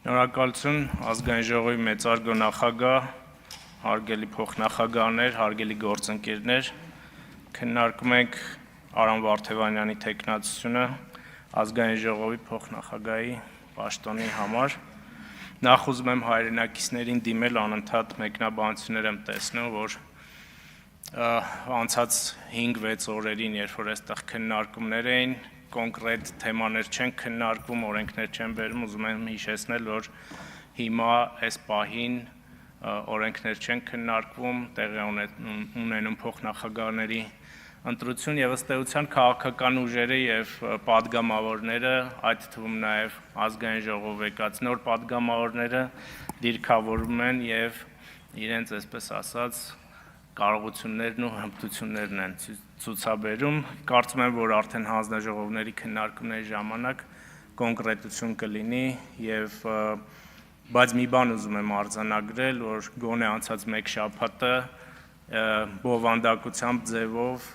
Շնորհակալություն ազգային ժողովի մեծարգո նախագահ, հարգելի փոխնախագահներ, հարգելի գործընկերներ, քննարկում ենք Արամ Վարդևանյանի թեկնածությունը ազգային ժողովի փոխնախագահի պաշտոնի համար։ Նախ ուզում եմ հայրենակիցներին դիմել անընդհատ մեկնաբանություններ եմ տեսնում, որ անցած 5-6 օրերին, երբ որ այստեղ քննարկումներ էին, կոնկրետ թեմաներ չեն քննարկվում, օրենքներ չեն բերում, ուզում եմ հիշեցնել, որ հիմա այս պահին օրենքներ չեն քննարկվում, տեղի ունենում փոխնախագահների ընտրություն եւ ըստ էության քաղաքական ուժերը եւ պատգամավորները, այդ թվում նաեւ ազգային ժողով եկած նոր պատգամավորները դիրքավորում են եւ իրենց, այսպես ասած, կարողություններն ու հմտություններն են ցուցաբերում։ Կարծում եմ, որ արդեն հանձնաժողովների քննարկումների ժամանակ կոնկրետություն կլինի եւ բայց մի բան ուզում եմ արձանագրել, որ գոնե անցած 1 շաբաթը բովանդակությամբ ձևով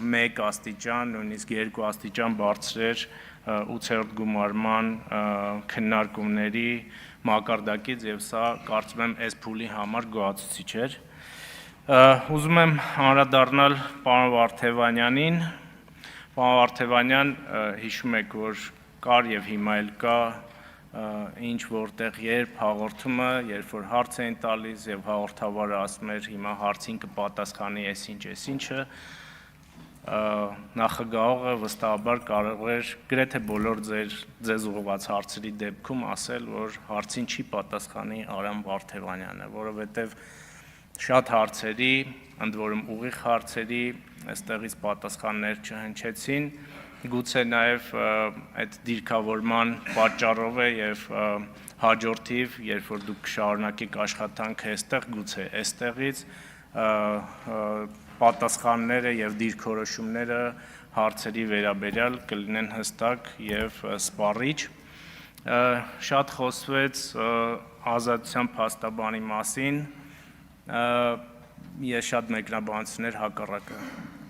1 աստիճան, նույնիսկ 2 աստիճան բարձր էր 8-րդ գումարման քննարկումների մակարդակից եւ սա կարծում եմ այս փուլի համար գոհացուցիչ էր։ Ուզում եմ անդրադառնալ պարոն Վարդևանյանին։ Պարոն Վարդևանյան, հիշում եք, որ կար եւ հիմա էլ կա ինչ որտեղ երբ հաղորդումը, երբ որ հարց էին տալիս եւ հաղորդավարը ասում էր հիմա հարցին կպատասխանի այսինչը, նախագահողը վստահաբար կարող էր գրեթե բոլոր ձեզ ուղղված հարցերի դեպքում ասել, որ հարցին չի պատասխանի Արամ Վարդևանյանը, որովհետեւ շատ հարցերի, ընդ որում ուղիղ հարցերի, այստեղից պատասխաններ չհնչեցին, գուցե նաև այդ դիրքավորման պատճառով է եւ հաջորդիվ, երբ որ դուք շարունակեք աշխատանքը այստեղ, գուցե այստեղից պատասխանները եւ դիրքորոշումները հարցերի վերաբերյալ կլինեն հստակ եւ սպառիչ։ Շատ խոսվեց ազատության փաստաբանի մասին, ես շատ մեկնաբանություններ հակառակը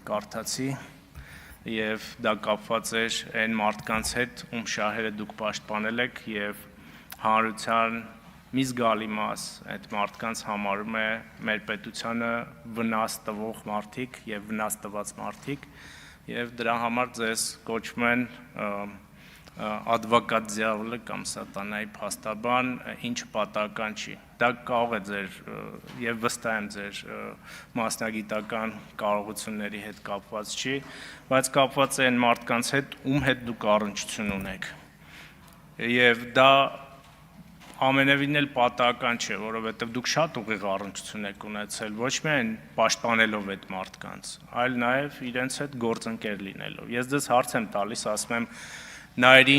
կարդացի եւ դա կապված էր այն մարդկանց հետ, ում շահերը դուք պաշտպանել եք եւ հանրության մի զգալի մաս այդ մարդկանց համարում է մեր պետությանը վնաս տվող մարդիկ եւ վնաս տված մարդիկ եւ դրա համար ձեզ կոչում են advocat դիավոլը կամ սատանայի փաստաբան, ինչը պատահական չի։ Դա կարող է ձեր եւ վստահ եմ ձեր մասնագիտական կարողությունների հետ կապված չի, բայց կապված է այն մարդկանց հետ, ում հետ դուք առնչություն ունեք։ Եվ դա ամենևին էլ պատահական չէ, որովհետեւ դուք շատ ուղիղ առնչություն եք ունեցել, ոչ միայն պաշտպանելով այդ մարդկանց, այլ նաեւ իրենց հետ գործընկեր լինելով։ Ես ձեզ հարց եմ տալիս, ասում եմ Նայերի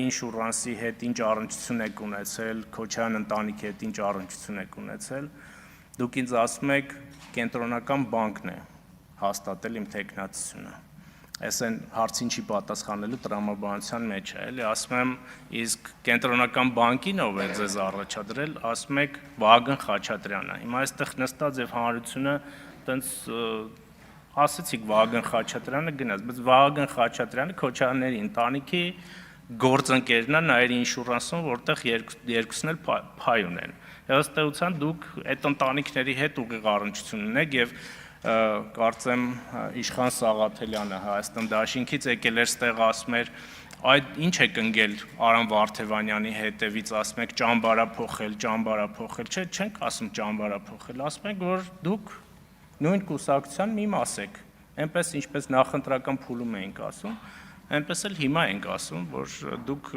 ինշուրանսի հետ ինչ առնչություն եք ունեցել, Քոչարյան ընտանիքի հետ ինչ առնչություն եք ունեցել, դուք ինձ ասում եք կենտրոնական բանկն է հաստատել իմ թեկնածությունը։ Այս այն հարցին չի պատասխանելու տրամաբանության մեջ է, էլի ասում եմ, իսկ կենտրոնական բանկին ով է ձեզ առաջադրել, ասում եք Վահագն Խաչատրյանը։ Հիմա այստեղ նստած եւ հանրությունը տենց ասացիք Վահագն Խաչատրյանը գնաց, բայց Վահագն Խաչատրյանը Քոչարյանների ընտանիքի գործընկերն է Նայերի ինշուրանսում, որտեղ երկուսն էլ փայ ունեն։ Ըստ էության դուք այդ ընտանիքների հետ ուղիղ առնչություն ունեք եւ կարծեմ Իշխան Սաղաթելյանը Հայաստան Դաշինքից եկել էր ստեղ ասում էր այդ ինչ է կնգել Արամ Վարդևանյանի հետևից, ասում եք ճամբարափոխել, չէ, չենք ասում ճամբարափոխել, ասում ենք որ դուք նույն կուսակցության մի մաս եք, այնպես ինչպես նախընտրական փուլում էինք ասում, այնպես էլ հիմա ենք ասում, որ դուք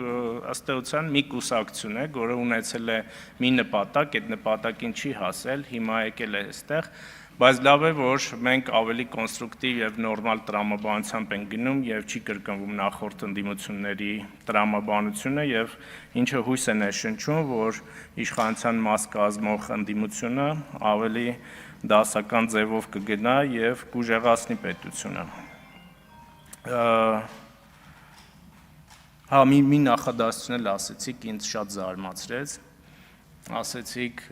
ըստ էության մի կուսակցություն եք, որը ունեցել է մի նպատակ, այդ նպատակին չի հասել, հիմա եկել է այստեղ, բայց լավ է, որ մենք ավելի կոնստրուկտիվ եւ նորմալ տրամաբանությամբ ենք գնում եւ չի կրկնվում նախորդ ընդդիմությունների տրամաբանությունը եւ ինչը հույս է ներշնչում, որ իշխանության մաս կազմող ընդդիմությունը ավելի դասական ձևով կգնա եւ կուժեղացնի պետությունը։ Հա մի նախադասություն էլ ասեցիք, ինձ շատ զարմացրեց։ Ասեցիք,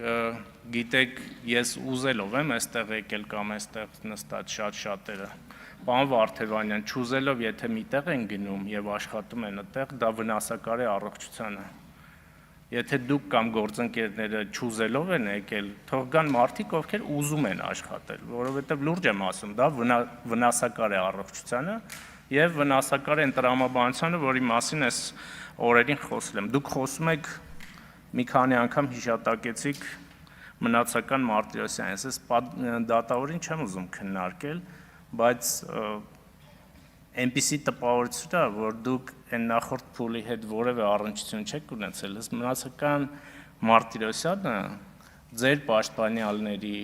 գիտեք, ես ուզելով եմ այստեղ եկել կամ այստեղ նստած շատ շատերը, Պարոն Վարդևանյան, չուզելով եթե միտեղ են գնում եւ աշխատում են այդտեղ, դա վնասակար է առողջությանը։ Եթե դուք կամ գործընկերները չուզելով են եկել, թող գան մարդիկ, ովքեր ուզում են աշխատել, որովհետեւ լուրջ եմ ասում, դա վնասակար է առողջությանը եւ վնասակար է տրամաբանությանը, որի մասին այս օրերին խոսել եմ։ Դուք խոսում եք մի քանի անգամ հիշատակեցիք մնացական Մարտիրոսյանից, ես դատավորին չեմ ուզում քննարկել, բայց այնպիսի տպավորություն է, որ դուք այն նախորդ փուլի հետ որևէ առնչություն չեք ունեցել, ես մնացական Մարտիրոսյանը ձեր պաշտպանյալների,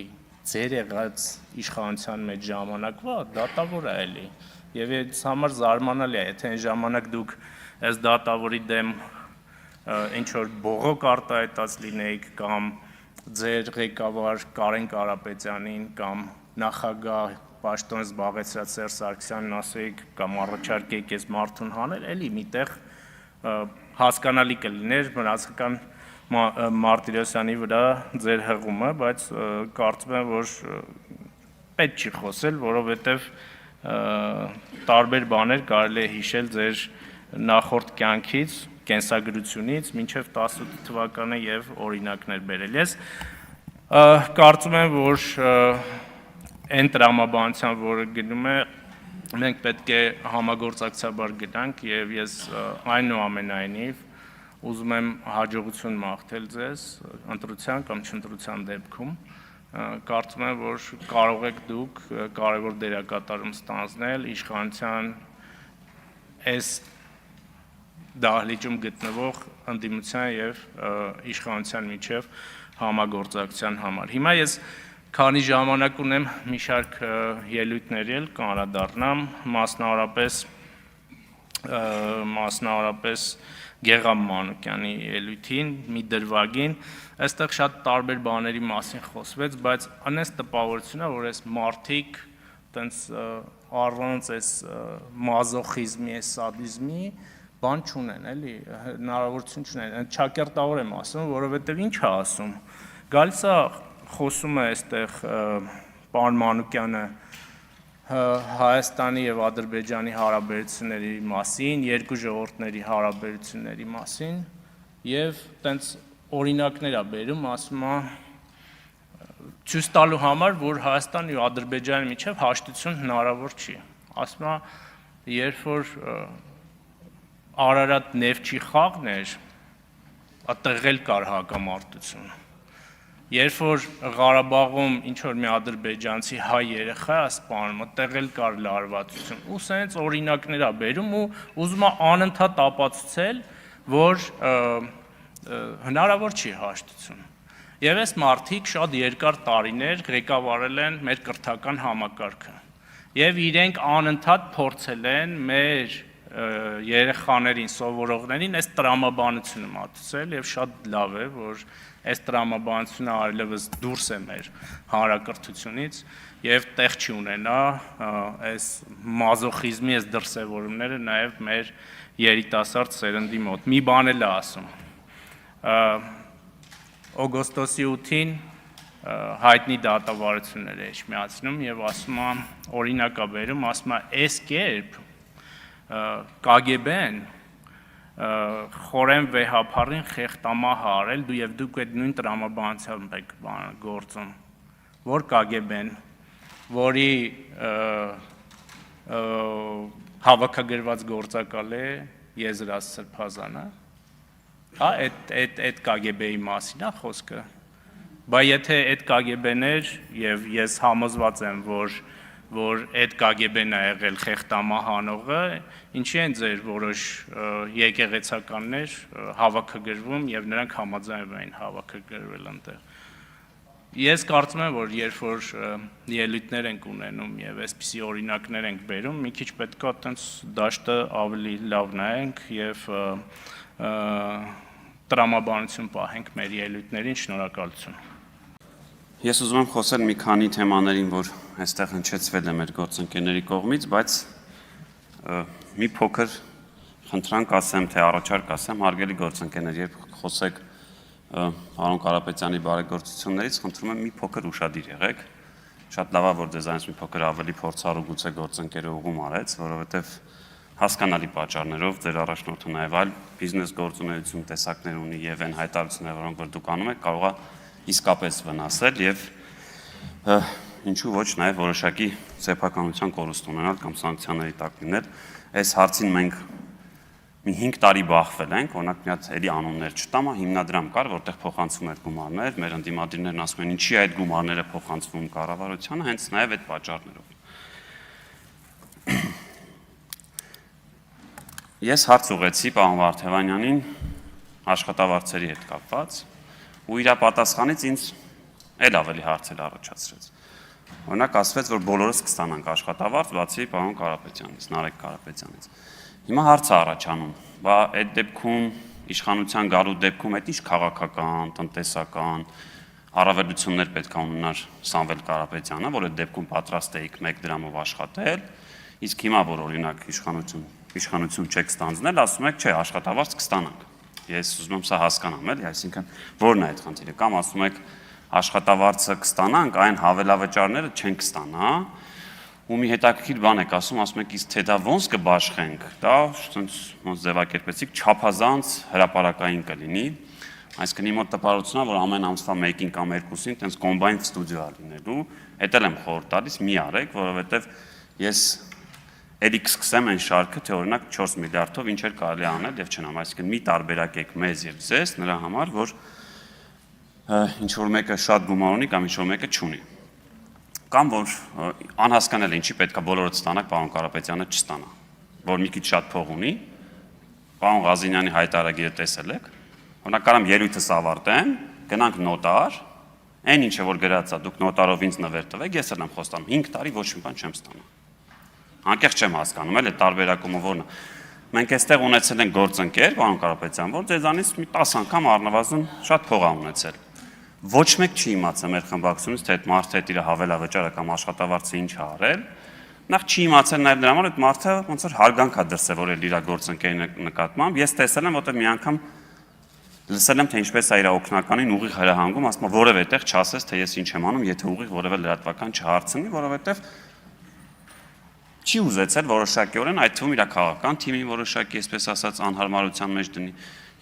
ձեր եղած իշխանության մեջ ժամանակվա դատավոր է էլի, եւ այս համար զարմանալի է, եթե այն ժամանակ դուք այս դատավորի դեմ ինչ որ բողոք արտահայտած լինեիք կամ ձեր ղեկավար Կարեն Կարապետյանին կամ նախագահ պաշտոն զբաղեցրած Սերժ Սարգսյանին ասեիք կամ առաջարկեիք այս մարդուն հանել, էլի միտեղ հասկանալի կլիներ մնացական Մարտիրոսյանի վրա ձեր հղումը, բայց կարծում եմ, որ պետք չի խոսել, որովհետև տարբեր բաներ կարելի է հիշել ձեր նախորդ կյանքից, կենսագրությունից մինչև 18 թվականը եւ օրինակներ բերել։ Ես կարծում եմ, որ այն տրամաբանության, որը գնում է, մենք պետք է համագործակցաբար գնանք եւ ես այնուամենայնիվ ուզում եմ հաջողություն մաղթել ձեզ ընտրության կամ չընտրության դեպքում։ Կարծում եմ, որ կարող եք դուք կարևոր դերակատարում ստանձնել իշխանության այս դահլիճում գտնվող ընդդիմության եւ իշխանության միջև համագործակցության համար։ Հիմա ես քանի ժամանակ ունեմ մի շարք ելույթների էլ կանրադառնամ, մասնավորապես Գեգամ Մանուկյանի ելույթին, մի դրվագին, այստեղ շատ տարբեր բաների մասին խոսվեց, բայց անես տպավորությունն է, որ այս մարդիկ տենց առանց այս մազոխիզմի, այս սադիզմի բան չունեն, էլի, հնարավորություն չունեն, ճակերտավոր եմ ասում, որովհետև ինչ է ասում, գալիս է խոսում է այստեղ պարոն Մանուկյանը Հայաստանի եւ Ադրբեջանի հարաբերությունների մասին, երկու ժողովուրդների հարաբերությունների մասին եւ տենց օրինակներ է բերում, ասում է ցույց տալու համար, որ Հայաստանի ու Ադրբեջանի միջև հաշտություն հնարավոր չի։ Ասում է, երբ որ Արարատ նեֆտի խաղն էր, այդտեղ էլ կար հակամարտություն։ Երբ որ Ղարաբաղում ինչ որ մի ադրբեջանցի հայ երեխա է սպանում, այդտեղ էլ կար լարվածություն։ Ու սենց օրինակներ է բերում ու ուզում է անընդհատ ապացուցել, որ հնարավոր չի հաշտություն։ Եվ այս մարդիկ շատ երկար տարիներ ղեկավարել են մեր կրթական համակարգը։ Եվ իրենք անընդհատ փորձել են մեր երեխաներին, սովորողներին այս տրամաբանությունը մատուցել եւ շատ լավ է, որ այս տրամաբանությունը այլևս դուրս է մեր հանրակրթությունից եւ տեղ չի ունենա այս մազոխիզմի այս դրսևորումները նաեւ մեր երիտասարդ սերնդի մոտ։ Մի բան էլ է ասում։ Օգոստոսի 8-ին հայտնի դատավարություններ է իջմիացնում եւ ասում է օրինակ է բերում, ասում է այս կերպ KGB-ն խորեն վեհափառին խեղտամահ արել դու եւ դուք այդ նույն տրամաբանությամբ եք գործում, որ KGB-ն, որի հավաքագրված գործակալ է Եզրաս Սրբազանը, հա, այդ KGB-ի մասին է խոսքը, բայց եթե այդ KGB-ն էր եւ ես համոզված եմ, որ այդ KGB-ն է եղել խեղտամահ անողը, ինչի են ձեր որոշ եկեղեցականներ հավաքագրվում եւ նրանք համաձայնվում էին հավաքագրվել այնտեղ։ Ես կարծում եմ, որ երբ որ ելույթներ ենք ունենում եւ այսպիսի օրինակներ ենք բերում, մի քիչ պետք է այտենց դաշտը ավելի լավ նայենք եւ տրամաբանություն պահենք մեր ելույթներին, շնորհակալություն։ Ես ուզում եմ խոսել մի քանի թեմաներին, որ այստեղ հնչեցվել է մեր գործընկերների կողմից, բայց մի փոքր խնդրանք ասեմ, թե առաջարկ ասեմ, հարգելի գործընկերներ, երբ խոսեք պարոն Կարապետյանի բարեգործություններից, խնդրում եմ մի փոքր ուշադիր եղեք, շատ լավ է, որ դեզայնից մի փոքր ավելի փորձառու գուցե գործընկերը ուղում արեց, որովհետև հասկանալի պատճառներով ձեր առաջնորդը նաև այլ բիզնես գործունեություն տեսակներ ունի եւ այն հայտարարությունները, որոնք որ դուք անում եք, կարող է իսկապես վնասել եւ ինչու ոչ նաև որոշակի սեփականության կորուստ ունենալ կամ սանկցիաների տակ լինել։ Այս հարցին մենք մի 5 տարի բախվել ենք, օրինակ մի հատ էլի անուններ չտամ, հիմնադրամ կար, որտեղ փոխանցում էր գումարներ, մեր ընդդիմադիրներն ասում են, ինչի այդ գումարները փոխանցվում կառավարությանը, հենց նաև այդ պատճառներով։ Ես հարց ուղեցի պարոն Վարդևանյանին աշխատավարձերի հետ կապված, ու իր պատասխանից ինձ էլ ավելի հարցեր առաջացրեց։ Օրինակ ասվեց, որ բոլորս կստանանք աշխատավարձ, բացի պարոն Կարապետյանից, Նարեկ Կարապետյանից։ Հիմա հարց է առաջանում, բա այդ դեպքում իշխանության գալու դեպքում այդ ինչ քաղաքական, տնտեսական առավելություններ պետք է ունենար Սամվել Կարապետյանը, որ այդ դեպքում պատրաստ էիք 1 դրամով աշխատել, իսկ հիմա որ օրինակ իշխանություն չեք ստանձնել, ասում եք, չէ, աշխատավարձ կստանանք։ Ես ուզում եմ սա հասկանամ, էլի, այսինքն ո՞րն է այդ խնդիրը, կամ ասում եք աշխատավարձը կստանանք, այն հավելավճարները չենք կստանա, ու մի հետաքրքիր բան եք ասում եք, իսկ թե դա ոնց կբաշխենք, դա ոնց ձևակերպեցիք, չափազանց հրապարակային կլինի, այսինքն իմ մոտ տպարությունն է, որ ամեն ամսվա 1-ին կամ 2-ին տենց կոմբայն ստուդիո լինելու, էդ էլ եմ խորհուրդ տալիս, մի արեք, որովհետև ես էլի կսկսեմ այն շարքը, թե օրինակ 4 միլիարդով ինչեր կարելի անել եւ չնամ, այսինքն մի տարբերակեք մեզ եւ ձեզ նրա համար, որ ինչ որ մեկը շատ գումար ունի կամ ինչ որ մեկը չունի։ Կամ որ անհասկանալ է ինչի պետքա բոլորը ստանաք, պարոն Կարապետյանը չստանա, որ մի քիչ շատ փող ունի, պարոն Ղազինյանի հայտարարագիրը տեսել եք, օրինակ կարամ ելույթս ավարտեմ, գնանք նոտար, այն ինչը որ գրած է, դուք նոտարով ինձ նվեր տվեք, ես էլ եմ խոստանում 5 տարի ոչ մի բան չեմ ստանա։ Անկեղծ չեմ հասկանում, էլ է տարբերակումը որն է։ Մենք այստեղ ունեցել ենք գործընկեր, պարոն Կարապետյան, որ ձեզանից մի 10 անգամ առնվազն շատ փող ա ունեցել։ Ոչ մեկ չի իմացել մեր խմբակցությունից, թե այդ մարդը այդ իր հավելավճարը կամ աշխատավարձը ինչ է արել։ Նախ չի իմացել նաև դրա համար, այդ մարդը ոնց որ հարգանք է դրսել, որ իր գործընկերի նկատմամբ։ Ես տեսել եմ, որտեղ մի անգամ լսել եմ, թե ինչպես է իր օգնականին ուղիղ հրահանգում, ասում է որևէ տեղ չասես, թե ես ինչ եմ անում, եթե ուղիղ որևէ լրատվական չհարցնի, որովհետև չի ուզեցել որոշակիորեն այդ թվում իր քաղաքական թիմին որոշակի, այսպես ասած, անհարմարության մեջ դնի։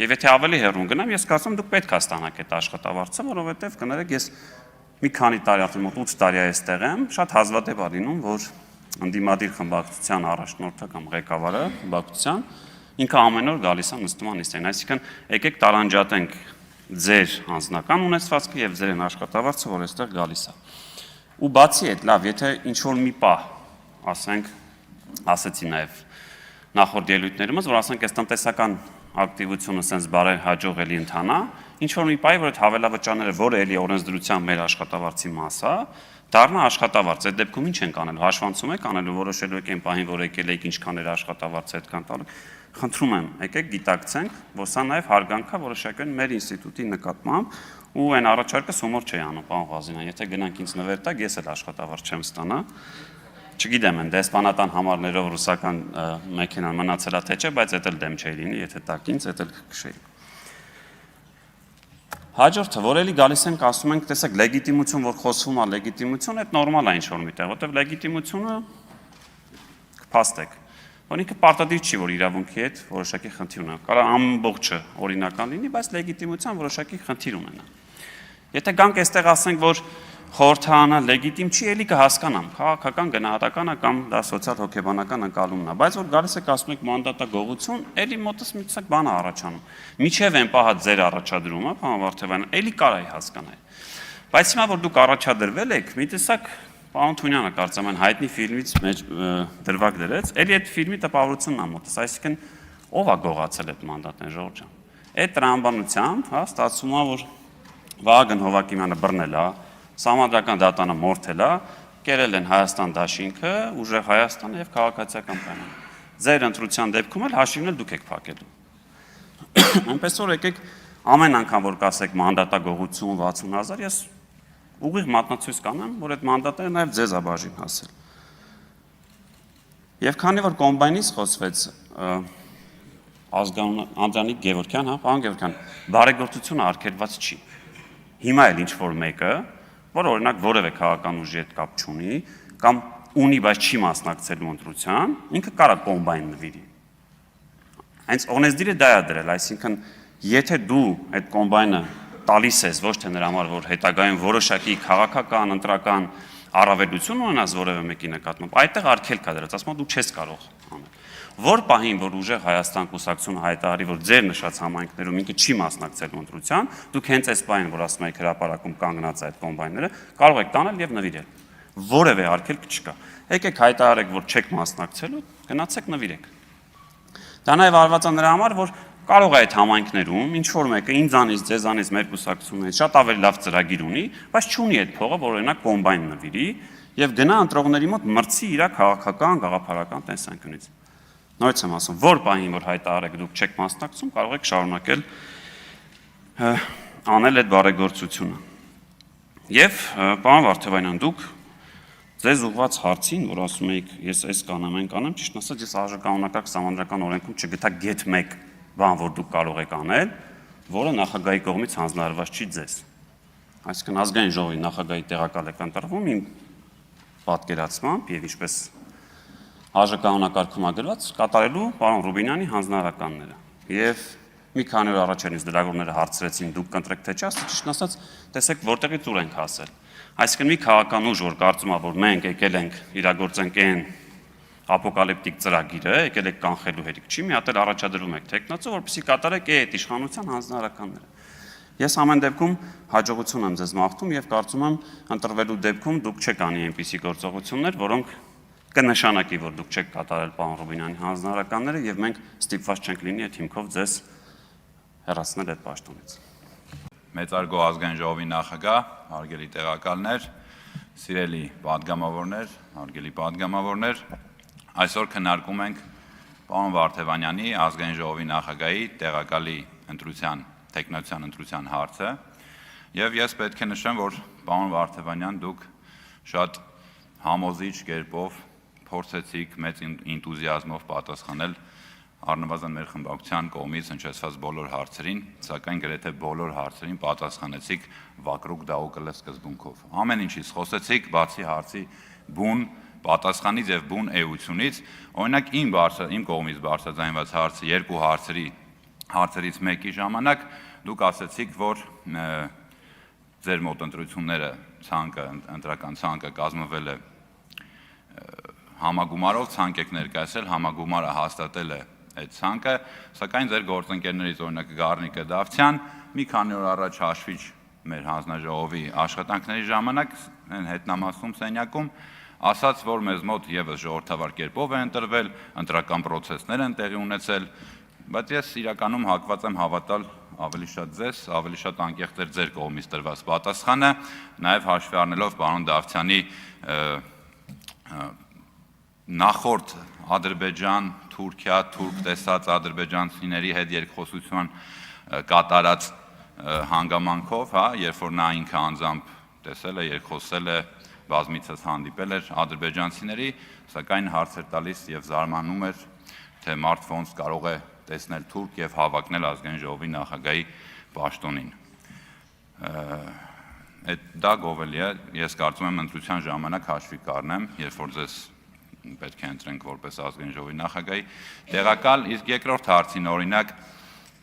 Եվ եթե ավելի հեռուն գնամ, ես կարծում դուք պետք է ստանաք այդ աշխատավարձը, որովհետև կներեք ես մի քանի տարի, ասեմ, 8 տարի այստեղ եմ, շատ հազվադեպ է լինում, որ ընդդիմադիր խմբակցության առաջնորդը կամ ղեկավարը խմբակցության ինքը ամեն օր գալիս է նստում է նիստերին, այսինքն եկեք տարանջատենք ձեր անձնական ունեցվածքը եւ ձեր աշխատավարձը, որ այստեղ գալիս է։ Ու բացի այդ, լավ, եթե ինչ որ մի պահ ասենք, ասեցի նաև նախորդ ելույթներում, որ ասենք այս տնտեսական ակտիվությունը sense բարեհաջող էլի ընթանա, ինչ որ մի պահի, որ այդ հավելավճարները, որը էլի օրենսդրության մեր աշխատավարձի մաս է, դառնա աշխատավարձ։ Այդ դեպքում ինչ ենք անելու, հաշվանցում եք անելու, որոշելու եք այն պահին, որ եկել եք ինչքան էր աշխատավարձը այդքան տալու։ Խնդրում եմ, եկեք գիտակցենք, որ սա նաև հարգանք է որոշակիորեն մեր ինստիտուտի նկատմամբ, ու այն առաջարկը սումոր չի անում, պարոն Ղազինյան, եթե գնանք ինձ նվեր տակ, ես էլ աշխատավարձ չեմ ստանա։ Չգիտեմ, են դեսպանատան համարներով ռուսական մեքենան մնացել է թե չէ, բայց դա էլ դեմ չի լինի, եթե տակ ինձ, դա էլ կքշեի։ Հաջորդը, որ էլի գալիս ենք, ասում ենք, տեսեք, լեգիտիմություն, որ խոսվում է լեգիտիմություն, այդ նորմալ է ինչ-որ միտեղ, որտեղ լեգիտիմությունը կփաստեք, որ ինքը պարտադիր չի, որ իրավունքի հետ որոշակի խնդիր ունենա։ Կարող ամբողջը օրինական լինի, բայց լեգիտիմության որոշակի խնդիր ունենա։ Եթե գանք այստեղ ասենք, որ խորհրդարանը լեգիտիմ չի, էլի կհասկանամ, քաղաքական գնահատականը կամ դա սոցիալ-հոգեբանական ընկալումն է, բայց որ գալիս եք ասում եք մանդատագողություն, էլի մոտս մի տեսակ բան է առաջանում։ Միջև են պահած ձեր առաջադրումը, պարոն Վարդևանյան, էլի կարայի հասկանալ։ Բայց հիմա որ դուք առաջադրվել եք, մի տեսակ պարոն Թունյանը կարծեմ այն հայտնի ֆիլմից մեջ դրվագ դրեց, էլի այդ ֆիլմի տպավորությունն է մոտս, այսինքն ով է գողացել այդ մանդատն, Ժողովուրդ ջան։ Այդ տրամաբանությամբ, հա, ստացվում է, որ Վահագն Հովակիմյանը բռնել է, Սահմանադրական դատանը մորթել է, կերել են Հայաստան դաշինքը, ուժեղ Հայաստանը եւ քաղաքացիական պայմանը։ Ձեր ընտրության դեպքում էլ հաշիվն էլ դուք եք փակելու։ Այնպես որ եկեք ամեն անգամ որ կասեք մանդատագողություն 60,000, ես ուղիղ մատնացույց կանեմ, որ այդ մանդատները նաեւ ձեզ է բաժին հասել։ Եվ քանի որ կոմբայնից խոսվեց Անդրանիկ Գևորգյան, հա, պարոն Գևորգյան, բարեգործությունը արգելված չի։ Հիմա էլ ինչ որ մեկը որ օրինակ որևէ քաղաքական ուժի հետ կապ չունի, կամ ունի, բայց չի մասնակցելու ընտրության, ինքը կարա կոմբայն նվիրի։ Հենց օրենսդիրը դա է դրել, այսինքն եթե դու այդ կոմբայնը տալիս ես ոչ թե նրա համար, որ հետագայում որոշակի քաղաքական, ընտրական առավելություն ունենաս որևէ մեկի նկատմամբ, այդտեղ արգելք կա դրած, ասում դու չես կարող անել։ Որ պահին, որ ուժեղ Հայաստան կուսակցությունը հայտարարի, որ ձեր նշած համայնքներում ինքը չի մասնակցելու ընտրության, դուք հենց այս պահին, որ ասում եք հրապարակում կանգնած այդ կոմբայնները, կարող եք տանել եւ նվիրել։ Որևէ արգելք չկա։ Եկեք հայտարարեք, որ չեք մասնակցելու, գնացեք նվիրեք։ Դա նաև արված է նրա համար, որ կարող է այդ համայնքներում ինչ որ մեկը ինձանից, ձեզանից, մեր կուսակցությունից շատ ավելի լավ ծրագիր ունի, բայց չունի այդ փողը, որ օրինակ կոմբայն նվիրի եւ գնա ընտրողների մոտ մրցի իր քաղաքական, գաղափարական տեսանկյունից։ Նորից եմ ասում, որ պահին, որ հայտարարեք դուք չեք մասնակցում, կարող եք շարունակել անել այդ բարեգործությունը։ Եվ պարոն Վարդևանյան, դուք ձեզ ուղված հարցին, որ ասում եք, ես այս կանեմ, այն կանեմ, ճիշտ ասած, ես արժեքանունական սահմանադրական օրենքում չգտա գեթ 1 բան, որ դուք կարող եք անել, որը նախագահի կողմից հանձնարարված չի ձեզ։ Այսինքն ազգային ժողովի նախագահի տեղակալ եք ընտրվում իմ պատկերացմամբ եւ ինչպես արժեքանունակարգում ագրված կատարելու պարոն Ռուբինյանի հանձնարարականները։ Եվ մի քանի օր առաջ ինձ լրագրողները հարցրեցին, դուք կընտրեք թե չէ, ասեցի ճիշտ ասած, տեսեք որտեղից ուր ենք հասել։ Այսինքն մի քաղաքական ուժ, որ կարծում է, որ մենք եկել ենք իրագործենք այն ապոկալիպտիկ ծրագիրը, եկել եք կանխելու հերիք չի, մի հատ էլ առաջադրում եք տեխնացու, որպեսզի կատարեք այդ իշխանության հանձնարարականները։ Ես ամեն դեպքում հաջողություն եմ ձեզ մաղթում եւ կարծում եմ ընտրվելու դեպքում դուք չեք անի այնպիսի գործողություններ, որոնք կնշանակի, որ դուք չեք կատարել պարոն Ռուբինյանի հանձնարարականները եւ մենք ստիպված չենք լինի այդ հիմքով ձեզ հեռացնել այդ պաշտոնից։ Մեծարգո ազգային ժողովի նախագահ, հարգելի տեղակալներ, սիրելի պատգամավորներ, հարգելի պատգամավորներ, այսօր քննարկում ենք պարոն Վարդևանյանի ազգային ժողովի նախագահի տեղակալի ընտրության, տեխնացիան ընտրության հարցը, եւ ես պետք է նշեմ, որ պարոն Վարդևանյան դուք շատ համոզիչ կերպով փորձեցիք մեծ ինտուզիազմով պատասխանել առնվազն մեր խմբակցության կողմից հնչեցված բոլոր հարցերին, սակայն գրեթե բոլոր հարցերին պատասխանեցիք վակրուկ դաուկլե սկզբունքով։ Ամեն ինչից խոսեցիք, բացի հարցի բուն պատասխանից եւ բուն էությունից, օրինակ իմ կողմից բարձրաձայնված հարցը երկու հարցերից մեկի ժամանակ դուք ասացիք, որ ձեր մոտ ընտրությունները ընտրական ցանկը կազմվել է համագումարով, ցանկ եք ներկայացել, համագումարը հաստատել է այդ ցանկը, սակայն ձեր գործընկերներից օրինակ Գառնիկը Դավթյան մի քանի օր առաջ հաշվիչ մեր հանձնաժողովի աշխատանքների ժամանակ հետնամասում սենյակում ասաց, որ մեզ մոտ եւս ժողովրդավար կերպով է ընտրվել, ընտրական process-ներ են տեղի ունեցել, բայց ես իրականում հակված եմ հավատալ ավելի շատ ձեզ, ավելի շատ անկեղծ էր ձեր կողմից տրված պատասխանը, նաեւ հաշվի առնելով պարոն Դավթյանի նախորդ Ադրբեջան, Թուրքիա, թուրք տեսած ադրբեջանցիների հետ երկխոսության կատարած հանգամանքով, երբ որ նա ինքը անձամբ տեսել է, երկխոսել է, բազմիցս հանդիպել էր ադրբեջանցիների, սակայն հարցեր տալիս եւ զարմանում էր, թե մարդ ոնց կարող է տեսնել թուրք եւ հավակնել ազգային ժողովի նախագահի պաշտոնին։ Դա գովելի է, ես կարծում եմ ընտրության ժամանակ հաշվի կառնեմ, երբ որ ձեզ պետք է ընտրենք որպես ազգային ժողովի նախագահի տեղակալ, իսկ երկրորդ հարցին օրինակ,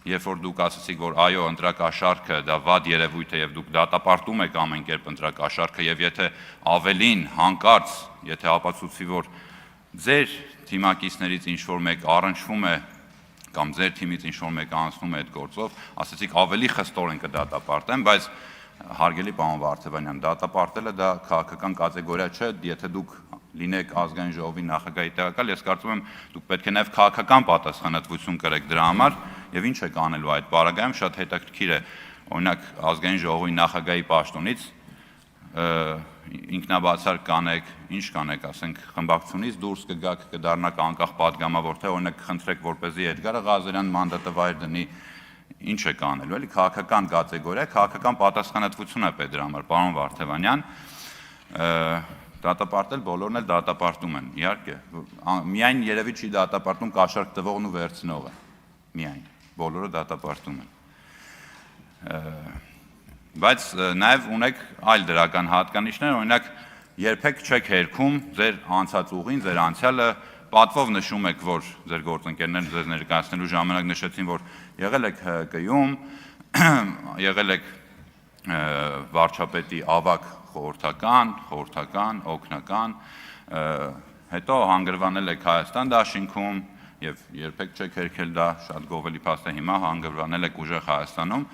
երբ որ դուք ասացիք, որ այո, ընտրակաշառքը դա վատ երևույթ է եւ դուք դատապարտում եք ամեն կերպ ընտրակաշառքը եւ եթե ավելին հանկարծ, եթե ապացուցվի, որ ձեր թիմակիցներից ինչ որ մեկ առնչվում է կամ ձեր թիմից ինչ որ մեկը անցնում է այդ գործով, ասացիք ավելի խստորեն կդատապարտեմ, բայց հարգելի պարոն Վարդևանյան, դատապարտելը դա քաղաքական կատեգորիա չէ, եթե դուք լինեք ազգային ժողովի նախագահի տեղակալ, ես կարծում եմ դուք պետք է նաև քաղաքական պատասխանատվություն կրեք դրա համար եւ ինչ եք անելու այդ պարագայում շատ հետաքրքիր է օրինակ ազգային ժողովի նախագահի պաշտոնից ինքնաբացարկ կանեք, ինչ կանեք, ասենք խմբակցությունից դուրս կգաք, կդառնաք անկախ պատգամավոր, թե օրինակ խնդրեք որպեսզի Էդգար Ղազարյան մանդատը վայր դնի, ինչ եք անելու, էլի քաղաքական կատեգորիա, քաղաքական պատասխանատվություն է պետք դրա համար, պարոն Վարդևանյան, դատապարտել բոլորն էլ դատապարտում են, իհարկե, միայն երևի չի դատապարտում կաշառք տվողն ու վերցնողը, միայն, բոլորը դատապարտում են։ բայց նաև ունեք այլ դրական հատկանիշներ, օրինակ երբեք չեք հերքում ձեր անցած ուղին, ձեր անցյալը, պատվով նշում եք, որ ձեր գործընկերներն ձեզ ներկայացնելու ժամանակ նշեցին, որ եղել եք ՀԿ-ում, եղել եք վարչապետի ավագ խորհրդական, օգնական, հետո հանգրվանել եք Հայաստան դաշինքում եւ երբեք չեք հերքել դա, շատ գովելի փաստ է, հիմա հանգրվանել եք ուժեղ Հայաստանում։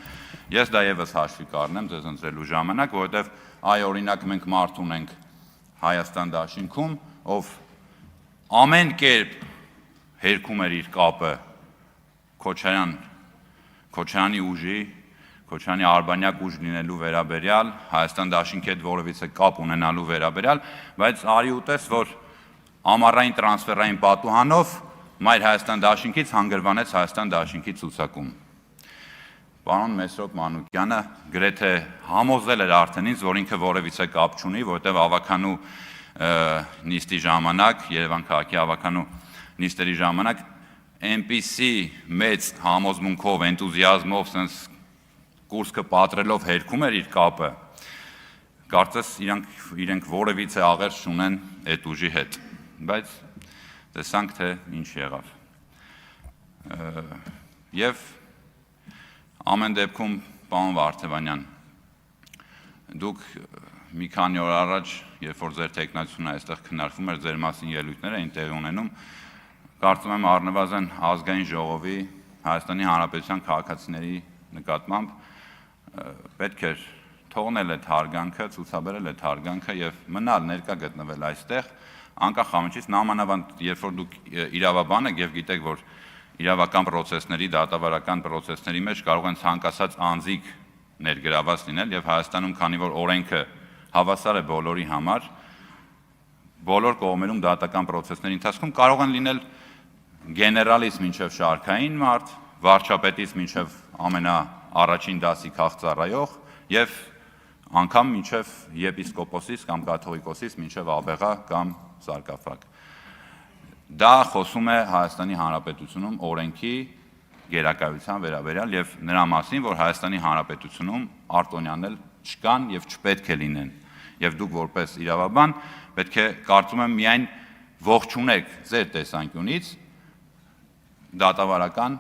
Ես դա եւս հաշվի կառնեմ ձեզ ընտրելու ժամանակ, որովհետեւ օրինակ մենք մարդ ունենք Հայաստան դաշինքում, ով ամեն կերպ հերքում էր իր կապը Քոչարյանի ուժի, Քոչարյանի արբանյակ ուժ լինելու վերաբերյալ, Հայաստան դաշինքի հետ որևիցե կապ ունենալու վերաբերյալ, բայց արի ուտես, որ ամառային տրանսֆերային պատուհանով Մայր Հայաստան դաշինքից հանգրվանեց Հայաստան դաշինքի ցուցակում։ Պարոն Մեսրոպ Մանուկյանը գրեթե համոզել էր արդեն ինձ, որ ինքը որևիցե կապ չունի, որտեղ ավականու նիստի ժամանակ, Երևան քաղաքի ավականու նիստերի ժամանակ այնպիսի մեծ համոզմունքով, էնտուզիազմով, sense կուրսքը պատրելով հերքում էր իր կապը, կարծես իրենք որևիցե աղերս չունեն այդ ուժի հետ, բայց տեսանք, թե ինչ եղավ։ Եվ ամեն դեպքում, պարոն Վարդևանյան, դուք մի քանի օր առաջ, երբ որ ձեր տեխնացությունը այստեղ քննարկվում էր, ձեր մասին ելույթներ էին տեղի ունենում, կարծում եմ առնվազն ազգային ժողովի, Հայաստանի Հանրապետության քաղաքացիների նկատմամբ պետք էր թողնել այդ հարգանքը, ցուցաբերել այդ հարգանքը եւ մնալ ներկա գտնվել այստեղ, անկախ ամենից, նամանավանդ երբ որ դուք իրավաբան եք եւ գիտեք, որ իրավական process-ների, դատավարական process-ների մեջ կարող են ցանկացած անձիկ ներգրաված լինել եւ Հայաստանում, քանի որ օրենքը հավասար է բոլորի համար, բոլոր կողմերում դատական process-ների ընթացքում կարող են լինել գեներալից մինչև շարքային մարդ, վարչապետից մինչև ամենաառաջին դասի քաղծառայող եւ անգամ մինչև եպիսկոպոսից կամ կաթողիկոսից մինչև աբեղա կամ սարկաֆակ։ Դա խոսում է Հայաստանի Հանրապետությունում օրենքի գերակայության վերաբերյալ եւ նրա մասին, որ Հայաստանի Հանրապետությունում արտոնյանել չկան եւ չպետք է լինեն։ Եվ դուք որպես իրավաբան պետք է կարծում եմ միայն ողջունեք ձեր տեսանկյունից դատավարական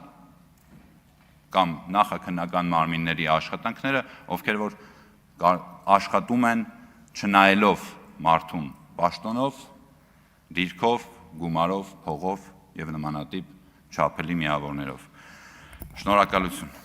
կամ նախաքննական մարմինների աշխատանքները, ովքեր որ աշխատում են չնայելով մարդուն պաշտոնով, դիրքով, գումարով, փողով եւ նմանատիպ չափելի միավորներով։ Շնորհակալություն։